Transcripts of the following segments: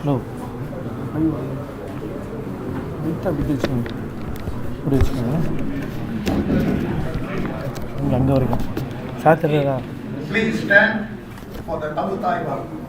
Hello ஐயோ லைட்டாக அப்படி வச்சுக்கோங்க இப்படி வச்சுக்கோங்க இங்கே அங்கே வரைக்கும் சாத்திரா. Please stand for the Thoothukudi.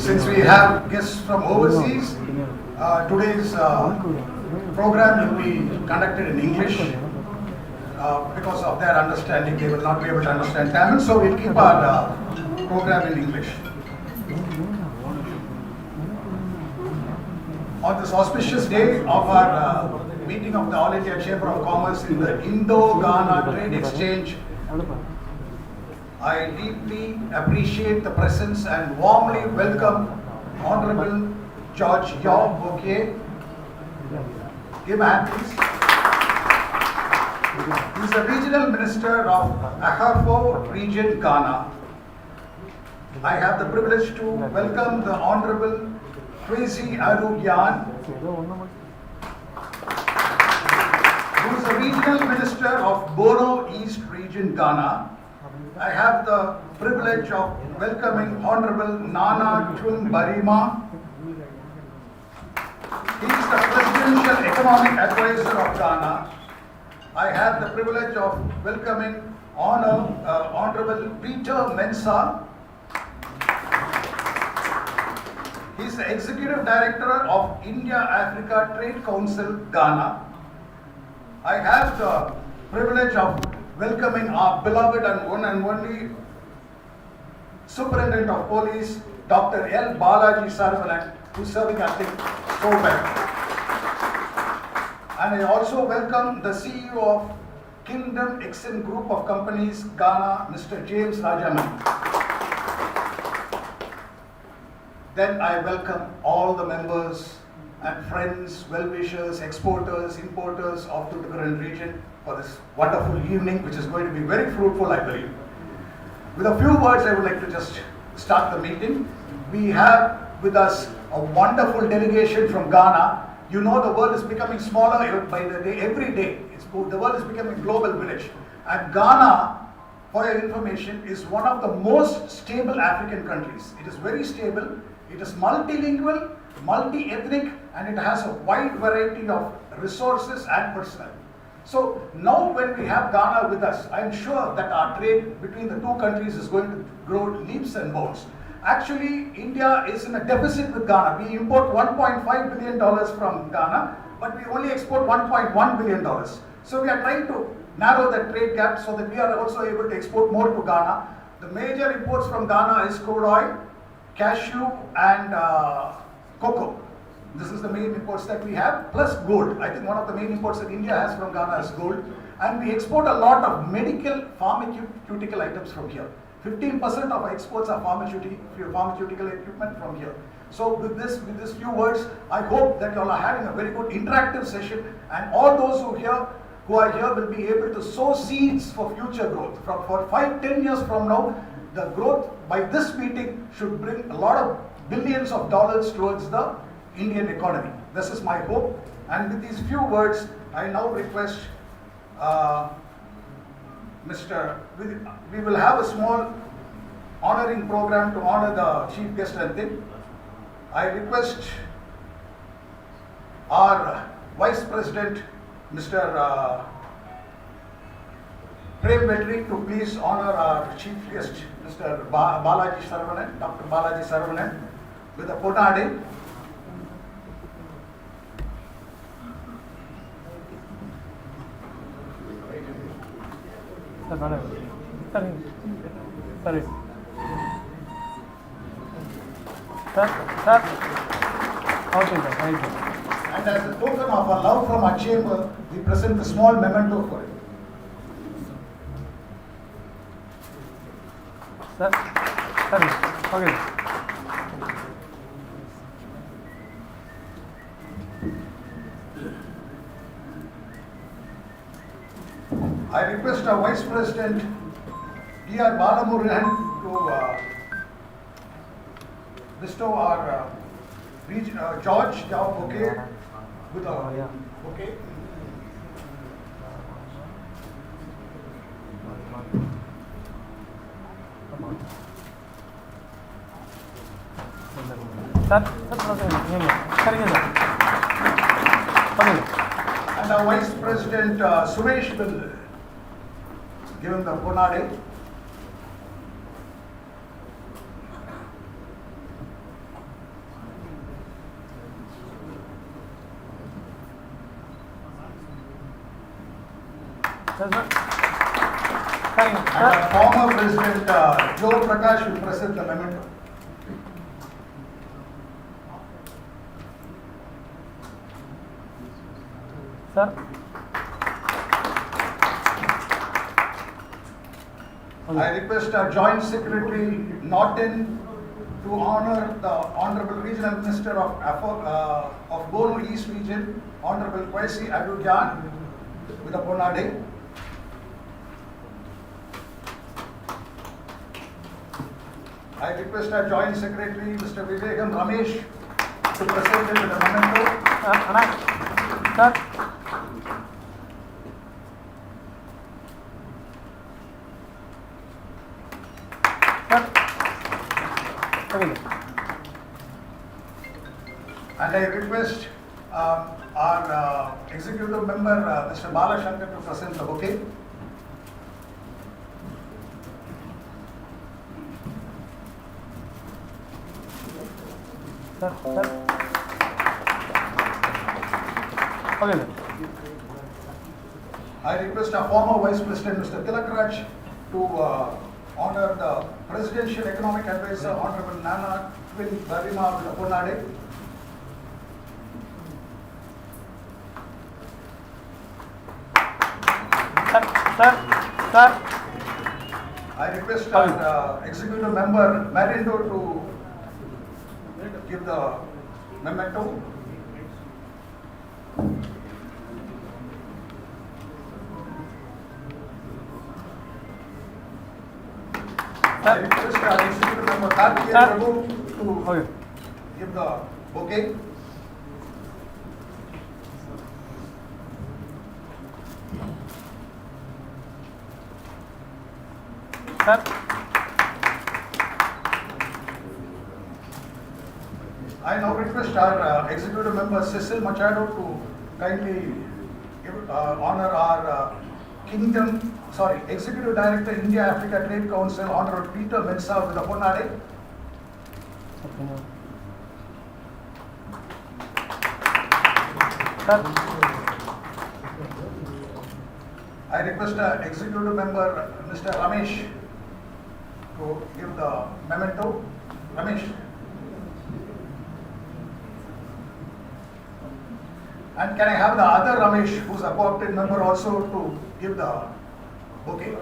Since we have guests from overseas, today's program will be conducted in English. Because of their understanding, they will not be able to understand Tamil, so we'll keep our program in English. On this auspicious day of our meeting of the All India Chamber of Commerce in the Indo-Ghana Trade Exchange, I deeply appreciate the presence and warmly welcome Honorable George Yaw Bouquet. Give a hand, please. He is the Regional Minister of Ahafo Region, Ghana. I have the privilege to welcome the Honorable Kwesi Arugyan, who is the Regional Minister of Boro East Region, Ghana. I have the privilege of welcoming Honorable Nana Chun Barima. He is the Presidential Economic Advisor of Ghana. I have the privilege of welcoming Honorable Peter Mensah. He is the Executive Director of India-Africa Trade Council, Ghana. I have the privilege of welcoming our beloved and one and only Superintendent of Police, Dr. L. Balaji Saravanan, who is serving as the so well. And I also welcome the CEO of Kingdom Exim Group of Companies, Ghana, Mr. James Rajaman. Then I welcome all the members and friends, well-wishers, exporters, importers of the Thoothukudi region for this wonderful evening, which is going to be very fruitful, I believe. With a few words, I would like to just start the meeting. We have with us a wonderful delegation from Ghana. You know, the world is becoming smaller by the day, every day. The world is becoming a global village. And Ghana, for your information, is one of the most stable African countries. It is very stable. It is multilingual, multi-ethnic, and it has a wide variety of resources and personnel. So now when we have Ghana with us, I am sure that our trade between the two countries is going to grow leaps and bounds. Actually, India is in a deficit with Ghana. We import $1.5 billion from Ghana, but we only export $1.1 billion. So we are trying to narrow that trade gap so that we are also able to export more to Ghana. The major imports from Ghana is crude oil, cashew and cocoa. This is the main imports that we have, plus gold. I think one of the main imports that India has from Ghana is gold. And we export a lot of medical pharmaceutical items from here. 15% of our exports are pharmaceutical equipment from here. So with this few words, I hope that you all are having a very good interactive session, and all those who are here will be able to sow seeds for future growth. For 5-10 years from now, the growth by this meeting should bring a lot of billions of dollars towards the Indian economy. This is my hope. And with these few words, I now request we will have a small honoring program to honor the chief guest and thing. I request our Vice President Mr. Prem Vetri to please honor our chief guest Mr. Balaji Saravanan, Dr. Balaji Saravanan with a Ponade. Sorry. Sir. Okay, sir. Thank you. And as a token of our love from our chamber, we present a small memento for it. Sir. Sorry. Okay. I request our Vice President D.R. Balamurihan to bestow our George bouquet with a bouquet. And our Vice President Suresh will give him the Ponade. And our former President Joe Prakash will present the memento. Sir. I request our Joint Secretary Norton to honor the Honorable Regional Minister of Borno East Region, Honorable Kwesi Adugyan, with a Ponade. I request our Joint Secretary Mr. Vivekam Ramesh to present it with a memento. Sir. And I request our executive member, Mr. Balashankar, to present the bouquet. Sir. Okay. I request our former Vice President, Mr. Tilakraj, to honor the Presidential Economic Advisor, Honorable Nana Twin Barima with a Ponade. Sir. I request our executive member Marindo to give the memento. I request our executive member Karthikeyan Prabhu to give the bouquet. Sir. I now request our executive member Cecil Machado to kindly honor our Executive Director India Africa Trade Council, Honorable Peter Mensah with a Ponade. I request our executive member Mr. Ramesh to give the memento. Ramesh. And can I have the other Ramesh, who's a co-opted member, also to give the bouquet?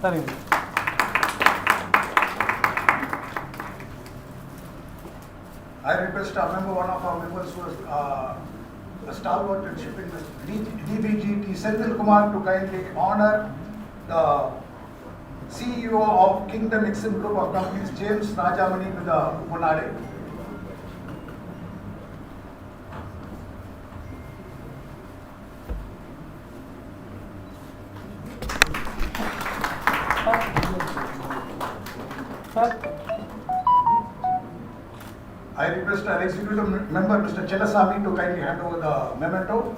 Sorry. I request one of our members who is a stalwart in shipping, DBGT, Senthil Kumar, to kindly honor the CEO of Kingdom Exim Group of Companies, James Rajamani, with the Ponade. Sir. I request our executive member, Mr. Chellasamy, to kindly hand over the memento.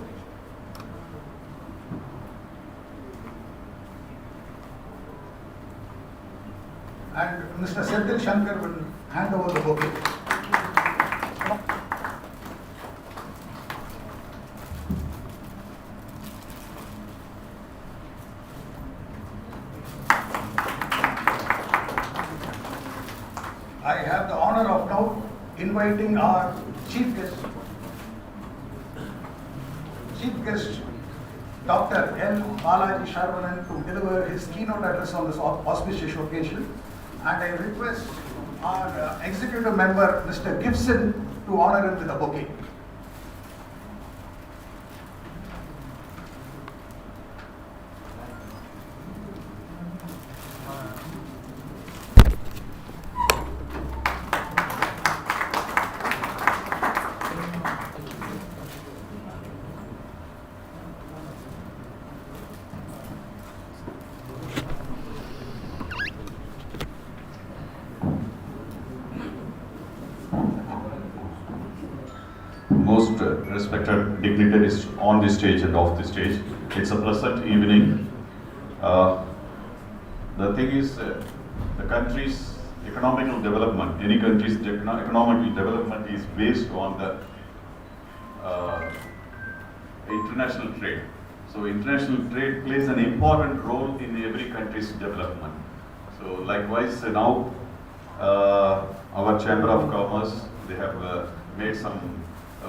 And Mr. Seddil Shankar will hand over the bouquet. I have the honor of now inviting our chief guest, Dr. L. Balaji Sharvanan, to deliver his keynote address on this auspicious occasion. And I request our executive member, Mr. Gibson, to honor him with a bouquet. Most respected dignitaries on the stage and off the stage. It's a pleasant evening. The thing is, the country's economical development, any country's economical development is based on the international trade. So international trade plays an important role in every country's development. So likewise, now our Chamber of Commerce, they have made some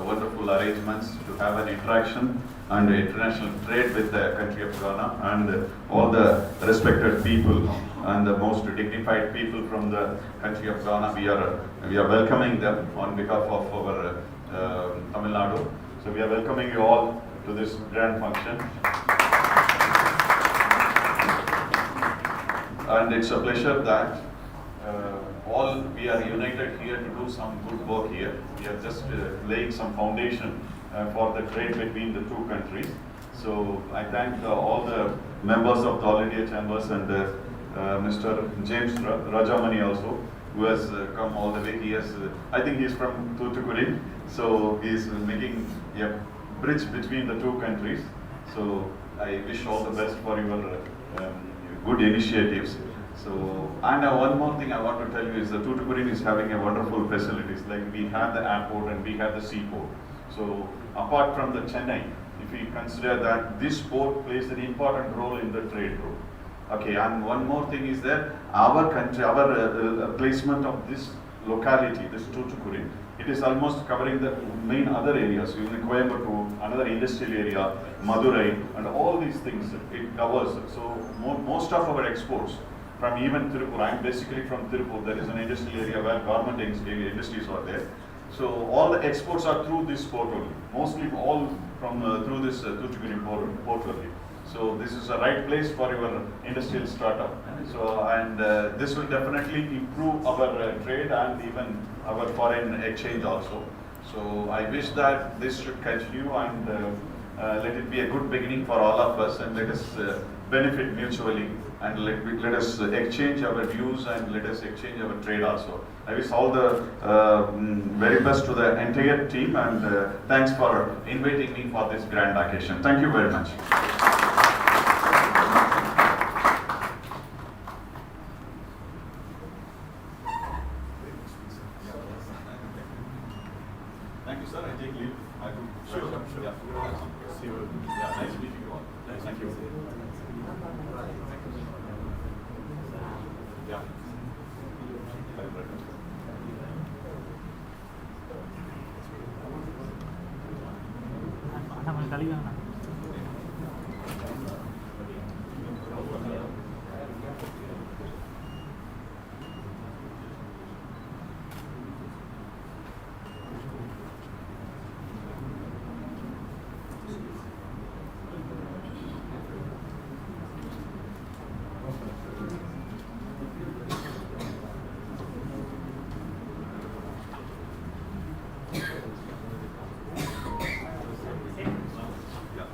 wonderful arrangements to have an interaction and international trade with the country of Ghana, and all the respected people and the most dignified people from the country of Ghana. We are welcoming them on behalf of our Tamil Nadu. So we are welcoming you all to this grand function. And it's a pleasure that all we are united here to do some good work here. We are just laying some foundation for the trade between the two countries. So I thank all the members of the All India Chambers and Mr. James Rajamani also, who has come all the way. He has, I think he is from Thoothukudi, so he is making a bridge between the two countries. So I wish all the best for your good initiatives. So, and one more thing I want to tell you is that Thoothukudi is having a wonderful facilities. Like we have the airport and we have the seaport. So apart from the Chennai, if we consider that this port plays an important role in the trade route. Okay, and one more thing is that our country, our placement of this locality, this Thoothukudi, it is almost covering the main other areas, even Coimbatore, another industrial area, Madurai, and all these things it covers. So most of our exports from even Tirupur, I'm basically from Tirupur, there is an industrial area where government industries are there. So all the exports are through this port only, mostly all from through this Thoothukudi port only. So this is a right place for your industrial startup. So and this will definitely improve our trade and even our foreign exchange also. So I wish that this should continue and let it be a good beginning for all of us, and let us benefit mutually, and let us exchange our views and let us exchange our trade also. I wish all the very best to the entire team, and thanks for inviting me for this grand occasion. Thank you very much. Thank you, sir. I take leave. Sure. Yeah. See you. Yeah, nice meeting you all. Thank you. Yeah. Yeah.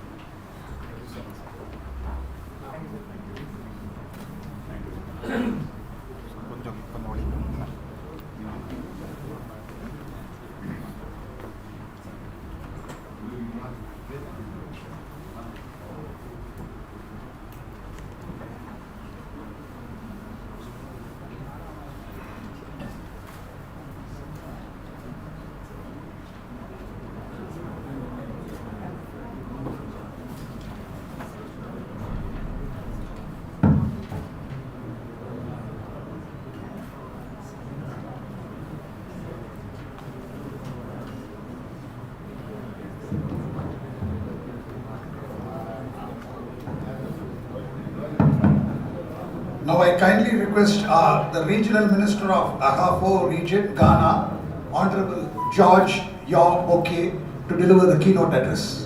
Now I kindly request the Regional Minister of Ahafo Region, Ghana, Honorable George Yaw Oke, to deliver the keynote address.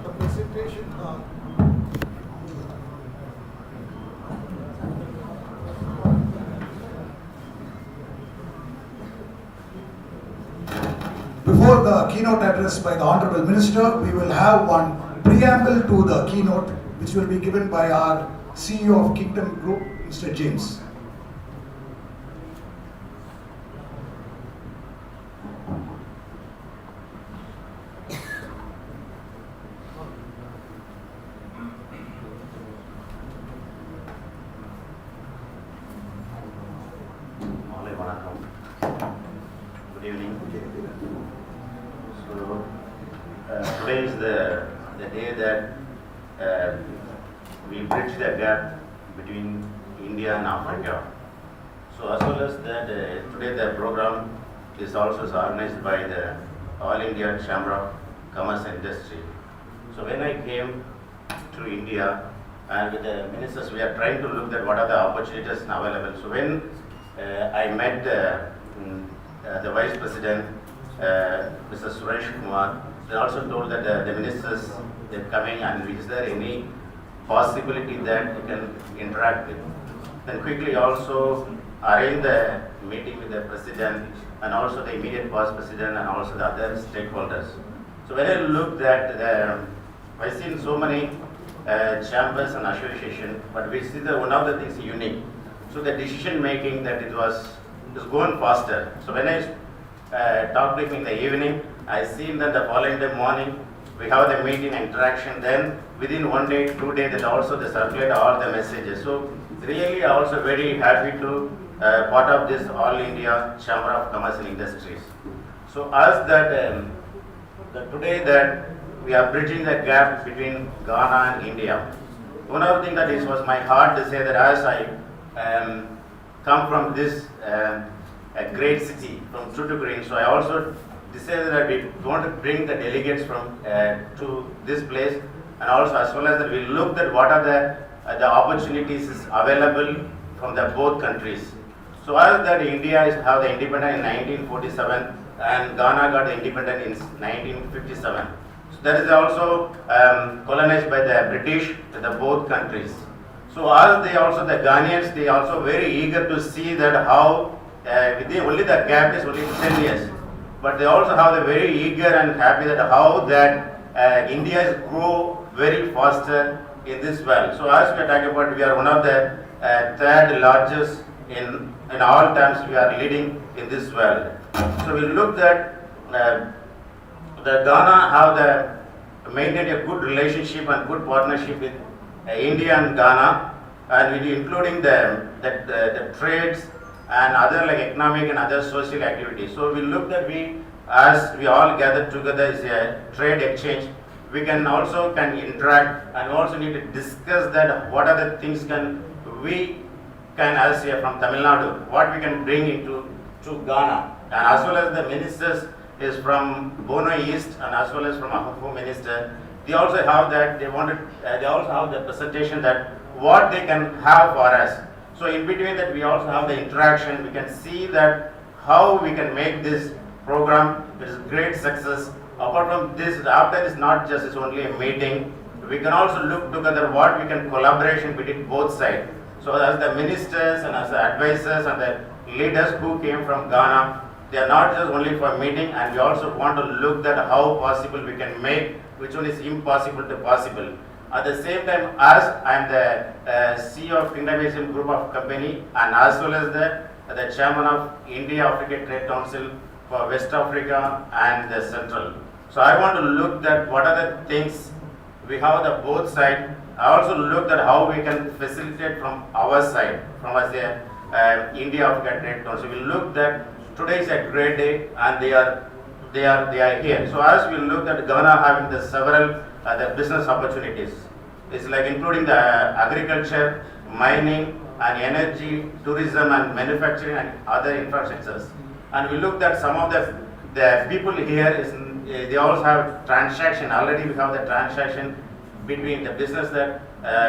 The presentation. Before the keynote address by the Honorable Minister, we will have one preamble to the keynote, which will be given by our CEO of Kingdom Group, Mr. James. Malay vanakkam. Good evening. So today is the day that we bridge the gap between India and Africa. So as well as that, today the program is also organized by the All India Chamber of Commerce and Industry. So when I came to India and with the ministers, we are trying to look at what are the opportunities available. So when I met the Vice President, Mr. Suresh Kumar, they also told that the ministers they're coming and is there any possibility that we can interact with. Then quickly also arrange the meeting with the President and also the immediate Vice President and also the other stakeholders. So when I looked at I've seen so many chambers and association, but we see that one of the things unique. So the decision making that it was going faster. So when I talked with him in the evening, I seen that the following day morning we have the meeting interaction. Then within 1 day, 2 days, that also they circulate all the messages. So really also very happy to part of this All India Chamber of Commerce and Industries. So as that today that we are bridging the gap between Ghana and India. One of the things that it was my heart to say that as I come from this a great city from Thoothukudi, so I also decided that we want to bring the delegates from to this place, and also as well as that we looked at what are the opportunities is available from the both countries. So as that India is have the independence in 1947 and Ghana got the independence in 1957. So that is also colonized by the British to the both countries. So as they also the Ghanaians, they also very eager to see that how only the gap is only 10 years, but they also have the very eager and happy that how that India is grow very faster in this world. So as we are talking about, we are one of the third largest in all times. We are leading in this world. So we looked at the Ghana have the maintained a good relationship and good partnership with India and Ghana, and with including the trades and other like economic and other social activities. So we looked at as we all gathered together is a trade exchange. We can also interact and also need to discuss that what are the things we can as from Tamil Nadu, what we can bring into Ghana, and as well as the ministers is from Bono East and as well as from Ahafo minister. They also have that they also have the presentation that what they can have for us. So in between that we also have the interaction. We can see that how we can make this program. It is great success. Apart from this, after this, not just it's only a meeting. we can also look together what we can collaboration between both sides. So as the ministers and as the advisors and the leaders who came from Ghana, they are not just only for meeting, and we also want to look at how possible we can make, which one is impossible to possible. At the same time, as I am the CEO of Innovation Group of Company, and as well as the chairman of India-Africa Trade Council for West Africa and the Central. So I want to look at what are the things we have the both sides. I also looked at how we can facilitate from our side, from as a India-Africa Trade Council. We looked at today is a great day, and they are here. So as we looked at Ghana having the several the business opportunities, it's like including the agriculture, mining, and energy, tourism, and manufacturing, and other infrastructures. And we looked at some of the people here is they also have transaction. Already we have the transaction between the business that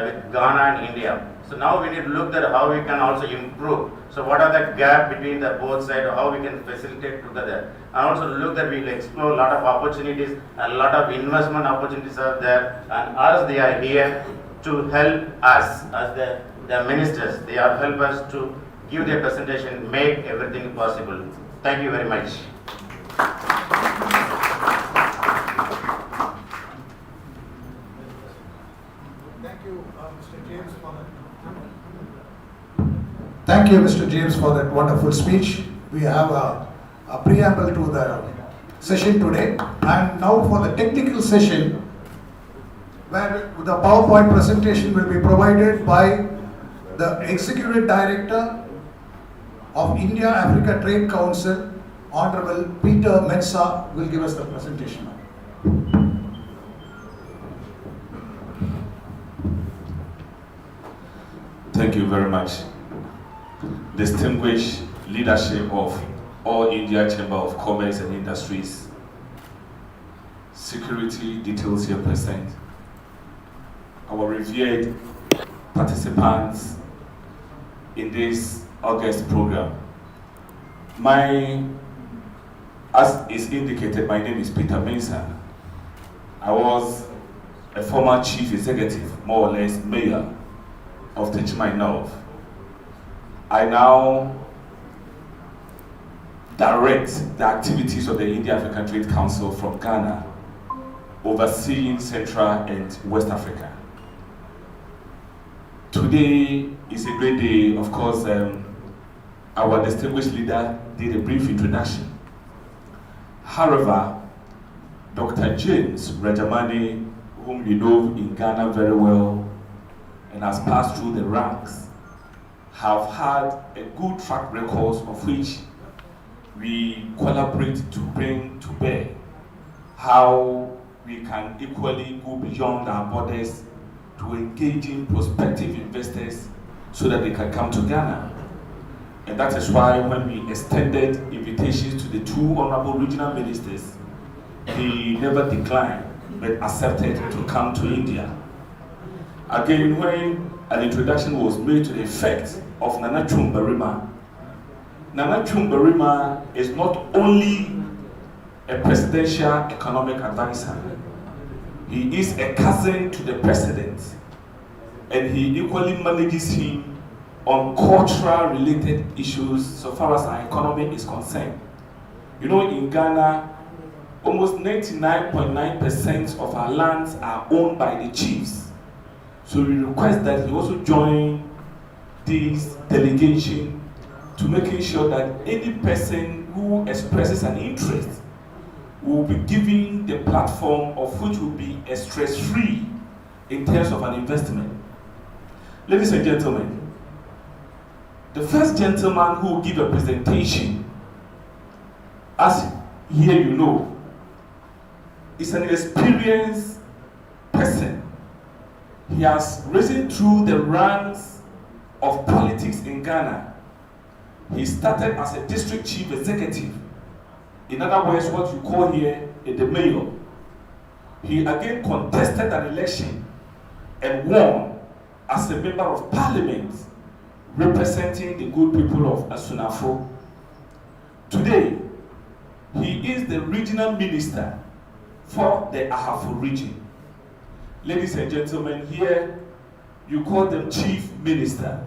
with Ghana and India. So now we need to look at how we can also improve. So what are the gap between the both sides, how we can facilitate together. And also look that we will explore a lot of opportunities, a lot of investment opportunities are there, and as they are here to help us as the ministers, they are help us to give their presentation, make everything possible. Thank you very much. Thank you, Mr. James, for that. Thank you, Mr. James, for that wonderful speech. We have a preamble to the session today, and now for the technical session, where the PowerPoint presentation will be provided by the Executive Director of India-Africa Trade Council, Honorable Peter Mensah, will give us the presentation. Thank you very much. Distinguished leadership of All India Chamber of Commerce and Industries, security details here present, our revered participants in this August program. As is indicated, my name is Peter Mensah. I was a former chief executive, more or less mayor of Techimai North. I now direct the activities of the India-African Trade Council from Ghana, overseeing Central and West Africa. Today is a great day. Of course, our distinguished leader did a brief introduction. However, Dr. James Rajamani, whom you know in Ghana very well and has passed through the ranks, have had a good track record of which we collaborate to bring to bear how we can equally go beyond our borders to engaging prospective investors so that they can come to Ghana. And that is why when we extended invitations to the two honorable regional ministers, he never declined but accepted to come to India. Again, when an introduction was made to the effect of Nana Chumbarima, Nana Chumbarima is not only a presidential economic advisor, he is a cousin to the president, and he equally manages him on cultural related issues so far as our economy is concerned. You know, in Ghana, almost 99.9% of our lands are owned by the chiefs. So we request that he also join this delegation to making sure that any person who expresses an interest will be given the platform of which will be stress-free in terms of an investment. Ladies and gentlemen, the first gentleman who will give a presentation, as here you know, is an experienced person. He has risen through the ranks of politics in Ghana. He started as a district chief executive. In other words, what you call here the mayor. He again contested an election and won as a member of parliament representing the good people of Asunafo. Today, he is the regional minister for the Ahafo region. Ladies and gentlemen, here you call them chief minister.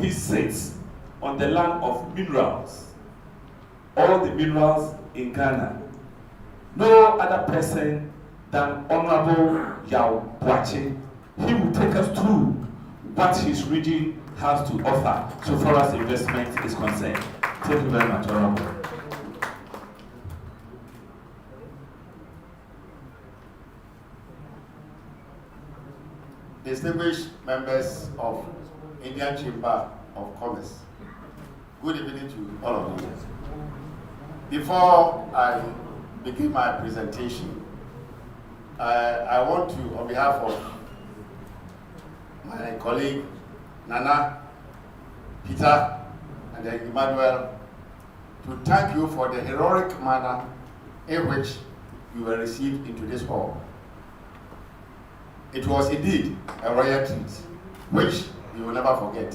He sits on the land of minerals, all the minerals in Ghana. No other person than Honorable Yao Boache. He will take us through what his region has to offer so far as investment is concerned. Thank you very much, Honorable. Distinguished members of Indian Chamber of Commerce, good evening to all of you. Before I begin my presentation, I want to, on behalf of my colleague Nana, Peter, and then Emmanuel, to thank you for the heroic manner in which you were received into this hall. It was indeed a royal treat, which you will never forget.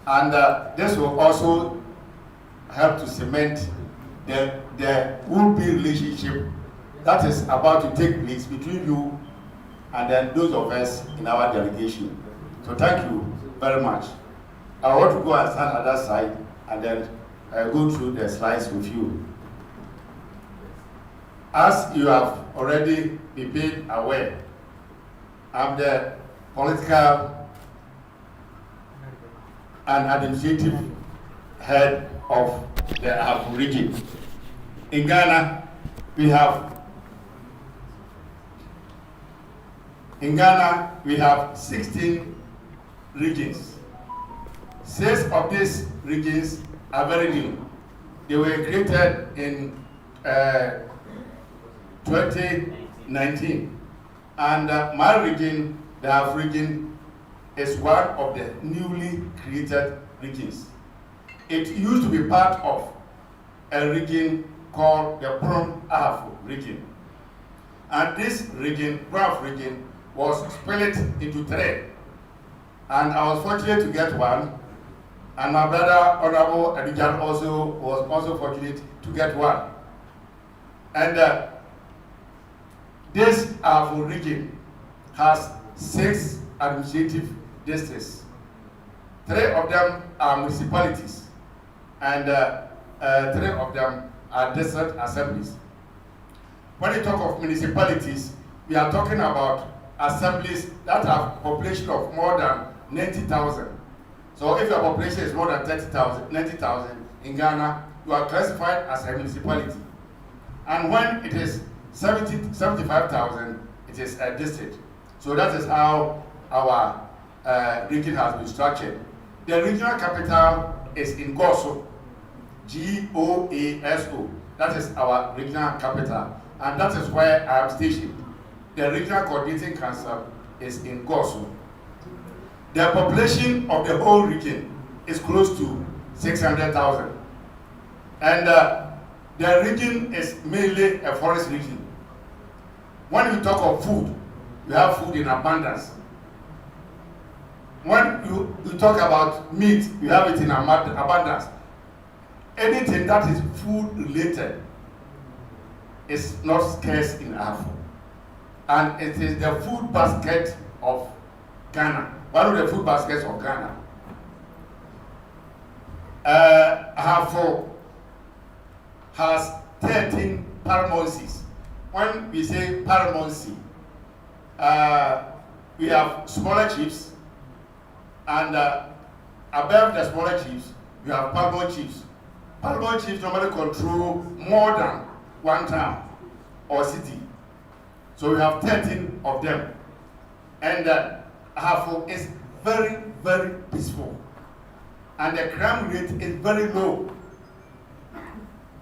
And this will also help to cement the would-be relationship that is about to take place between you and then those of us in our delegation. So thank you very much. I want to go and stand at that side and then go through the slides with you. As you have already been made aware, I'm the political and administrative head of the Afro region. In Ghana, we have 16 regions. 6 of these regions are very new. They were created in 2019. And my region, the Afro region, is one of the newly created regions. It used to be part of a region called the Prom Afro region. And this region, Prom region, was split into 3. And I was fortunate to get one. And my brother, Honorable Abidjan, was also fortunate to get one. And this Afro region has 6 administrative districts. 3 of them are municipalities, and 3 of them are district assemblies. When you talk of municipalities, we are talking about assemblies that have a population of more than 90,000. So if your population is more than 90,000 in Ghana, you are classified as a municipality. And when it is 75,000, it is a district. So that is how our region has been structured. The regional capital is in Goso, G-O-A-S-O. That is our regional capital, and that is where I am stationed. The regional coordinating council is in Goso. The population of the whole region is close to 600,000. And the region is mainly a forest region. When we talk of food, we have food in abundance. When you talk about meat, we have it in abundance. Anything that is food related is not scarce in Africa. And it is the food basket of Ghana, one of the food baskets of Ghana. Afro has 13 paramountcies. When we say paramountcy, we have smaller chiefs, and above the smaller chiefs, we have paramount chiefs. Paramount chiefs normally control more than one town or city. So we have 13 of them. And Afro is very, very peaceful. And the crime rate is very low.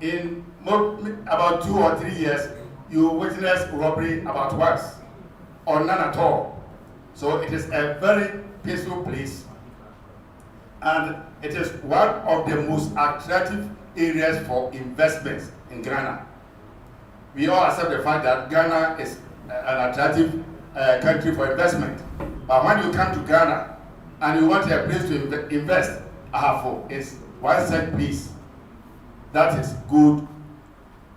In about 2 or 3 years, you witness robbery about once, or none at all. So it is a very peaceful place, and it is one of the most attractive areas for investments in Ghana. We all accept the fact that Ghana is an attractive country for investment. But when you come to Ghana and you want a place to invest, Afro is one set place that is good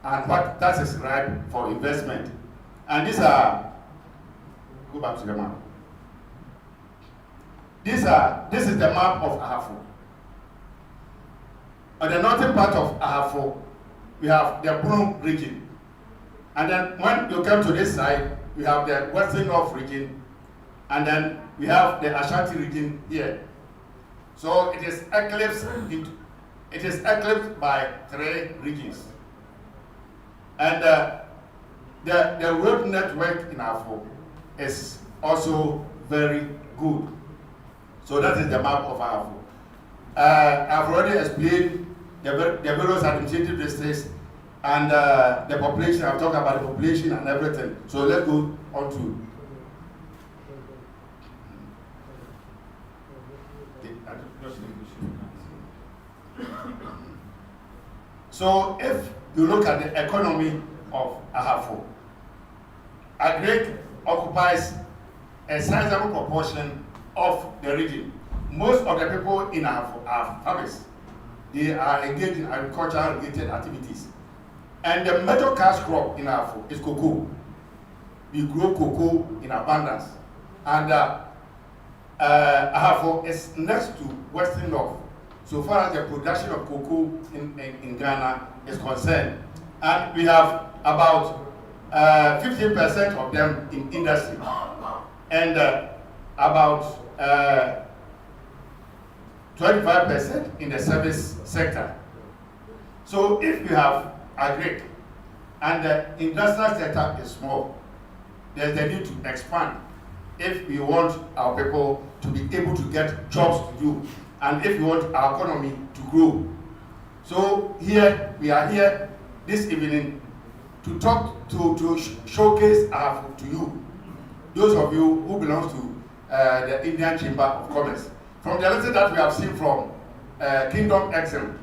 and that is ripe for investment. And these are Go back to the map. This is the map of Ahafo. On the northern part of Ahafo, we have the Brum region. And then when you come to this side, we have the Western North region. And then we have the Ashanti region here. So it is eclipsed by 3 regions. And the road network in Ahafo is also very good. So that is the map of Ahafo. I've already explained the various administrative districts and the population. I've talked about the population and everything. So let's go on to. So if you look at the economy of Ahafo, agric occupies a sizable proportion of the region. Most of the people in Ahafo are farmers. They are engaged in agriculture-related activities. And the major cash crop in Ahafo is cocoa. We grow cocoa in abundance. And Ahafo is next to Western North, so far as the production of cocoa in Ghana is concerned. And we have about 15% of them in industry and about 25% in the service sector. So if you have agric and the industrial sector is small, there's the need to expand if we want our people to be able to get jobs to do, and if we want our economy to grow. So here, we are here this evening to talk, to showcase Ahafo to you, those of you who belong to the Indian Chamber of Commerce. From the lesson that we have seen from Kingdom Excellence,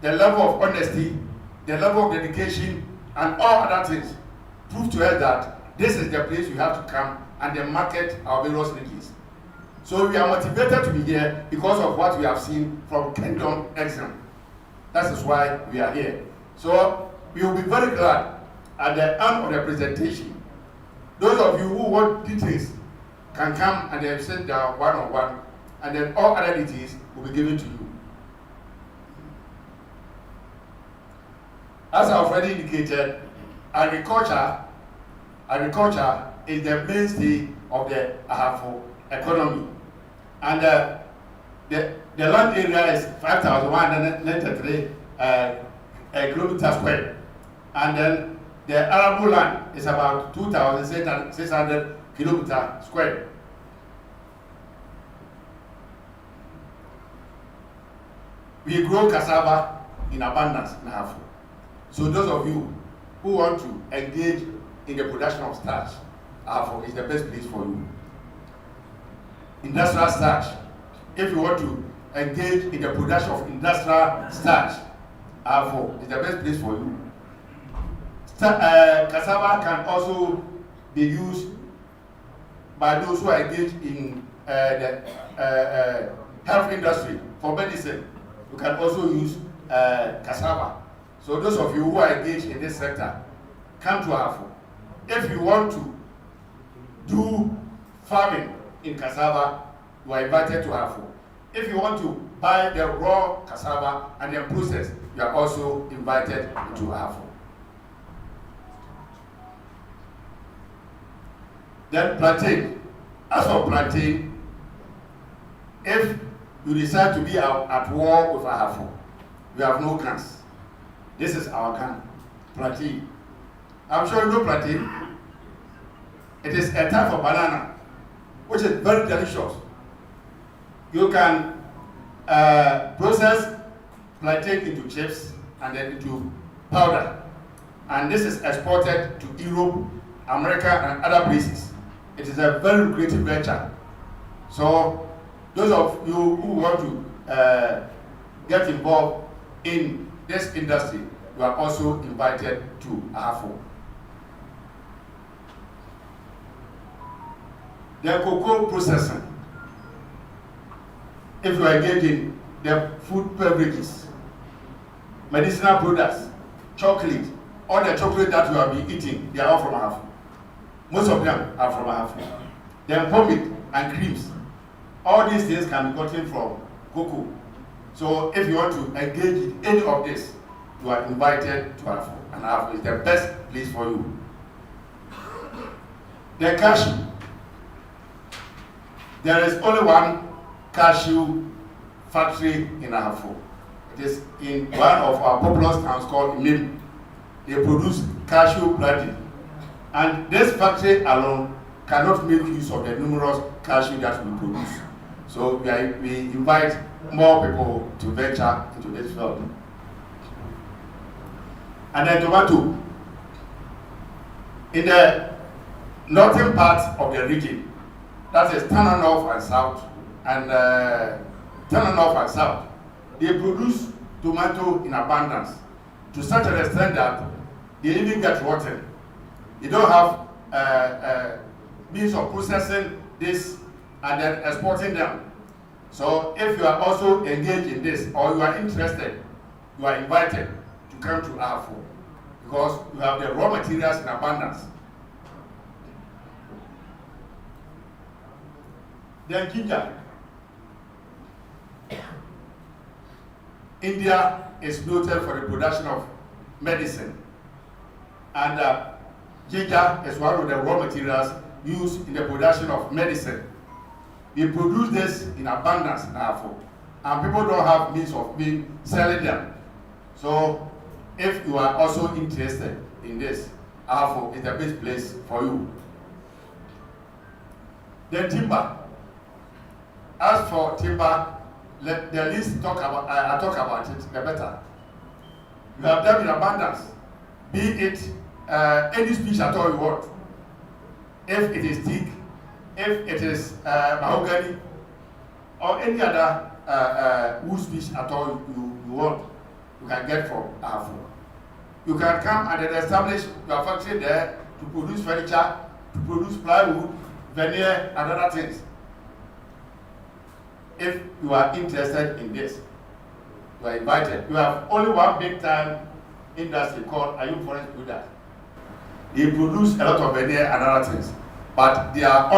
the level of honesty, the level of dedication, and all other things prove to us that this is the place we have to come and then market our various regions. So we are motivated to be here because of what we have seen from Kingdom Excellence. That is why we are here. So we will be very glad at the end of the presentation. Those of you who want details can come and then sit down one-on-one, and then all other details will be given to you. As I've already indicated, agriculture is the mainstay of the Ahafo economy. And the land area is 5,193 kilometers square. And then the arable land is about 2,600 kilometers square. We grow cassava in abundance in Ahafo. So those of you who want to engage in the production of starch, Ahafo is the best place for you. Industrial starch. If you want to engage in the production of industrial starch, Ahafo is the best place for you. Cassava can also be used by those who are engaged in the health industry for medicine. You can also use cassava. So those of you who are engaged in this sector, come to Ahafo. If you want to do farming in cassava, you are invited to Ahafo. If you want to buy the raw cassava and then process, you are also invited to Ahafo. Then plantain. As for plantain, if you decide to be at war with Ahafo, you have no guns. This is our gun, plantain. I'm sure you know plantain. It is a type of banana, which is very delicious. You can process plantain into chips and then into powder. And this is exported to Europe, America, and other places. It is a very lucrative venture. So those of you who want to get involved in this industry, you are also invited to Ahafo. The cocoa processing. If you are engaged in the food beverages, medicinal products, chocolate, all the chocolate that you have been eating, they are all from Ahafo. Most of them are from Ahafo. Then pomade and creams. All these things can be gotten from cocoa. So if you want to engage in any of this, you are invited to Ahafo. And Ahafo is the best place for you. The cashew. There is only one cashew factory in Ahafo. It is in one of our populous towns called Indo. They produce cashew brandy. And this factory alone cannot make use of the numerous cashew that we produce. So we invite more people to venture into this field. And then tomato. In the northern part of the region, that is Tana North and South, and Tana North and South, they produce tomato in abundance to such an extent that they even get rotten. They don't have means of processing this and then exporting them. So if you are also engaged in this or you are interested, you are invited to come to Ahafo because you have the raw materials in abundance. Then ginger. India is noted for the production of medicine, and ginger is one of the raw materials used in the production of medicine. We produce this in abundance in Ahafo, and people don't have means of selling them. So if you are also interested in this, Ahafo is the best place for you. Then timber. As for timber, let the least I talk about it, the better. You have them in abundance, be it any species at all you want. If it is teak, if it is mahogany, or any other wood species at all you want, you can get from Ahafo. You can come and then establish your factory there to produce furniture, to produce plywood, veneer, and other things. If you are interested in this, you are invited. You have only one big time industry called Ayub Forest Products. They produce a lot of veneer and other things, but they are